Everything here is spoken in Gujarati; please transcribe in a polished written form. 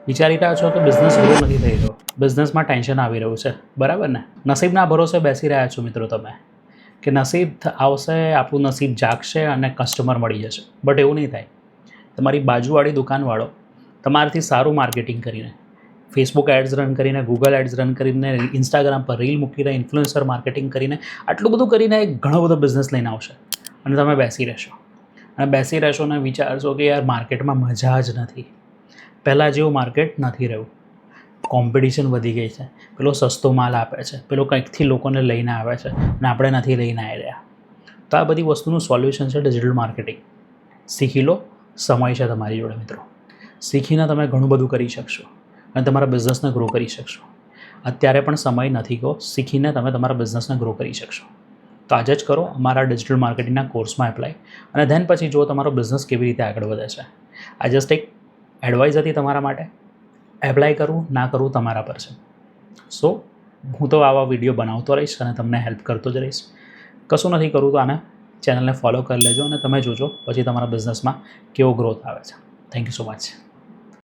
વિચારી રહ્યા છો કે બિઝનેસ ગ્રો નથી થઈ રહ્યો, બિઝનેસમાં ટેન્શન આવી રહ્યું છે, બરાબર ને? નસીબના ભરોસે બેસી રહ્યા છો મિત્રો તમે કે નસીબ આવશે, આપણું નસીબ જાગશે અને કસ્ટમર મળી જશે. બટ એવું નહીં થાય. તમારી બાજુવાળી દુકાનવાળો તમારાથી સારું માર્કેટિંગ કરીને, ફેસબુક એડ્સ રન કરીને, ગૂગલ એડ્સ રન કરીને, ઇન્સ્ટાગ્રામ પર રીલ મૂકીને, ઇન્ફ્લુએન્સર માર્કેટિંગ કરીને, આટલું બધું કરીને ઘણો બધો બિઝનેસ લઈને આવશે અને તમે બેસી રહેશો. અને બેસી રહેશો અને વિચારશો કે યાર માર્કેટમાં મજા જ નથી, પહેલાં જેવું માર્કેટ નથી રહ્યું, કોમ્પિટિશન વધી ગઈ છે, પેલો સસ્તો માલ આપે છે, પેલો કંઈકથી લોકોને લઈને આવે છે અને આપણે નથી લઈને આવી રહ્યા. તો આ બધી વસ્તુનું સોલ્યુશન છે ડિજિટલ માર્કેટિંગ. શીખી લો, સમય છે તમારી જોડે મિત્રો. શીખીને તમે ઘણું બધું કરી શકશો અને તમારા બિઝનેસને ગ્રો કરી શકશો. અત્યારે પણ સમય નથી કહો, શીખીને તમે તમારા બિઝનેસને ગ્રો કરી શકશો. તો આજે જ કરો અમારા ડિજિટલ માર્કેટિંગના કોર્સમાં એપ્લાય, અને ધેન પછી જો તમારો બિઝનેસ કેવી રીતે આગળ વધે છે. આ જસ્ટ એક એડવાઇસ હતી તમારા માટે. એપ્લાય કરવું ના કરવું તમારા પર છે. સો હું તો આવા વિડીયો બનાવતો રહીશ અને તમને હેલ્પ કરતો જ રહીશ. કશું નથી કરવું તો આને ચેનલને ફોલો કરી લેજો અને તમે જોજો પછી તમારા બિઝનેસમાં કેવો ગ્રોથ આવે છે. Thank you so much.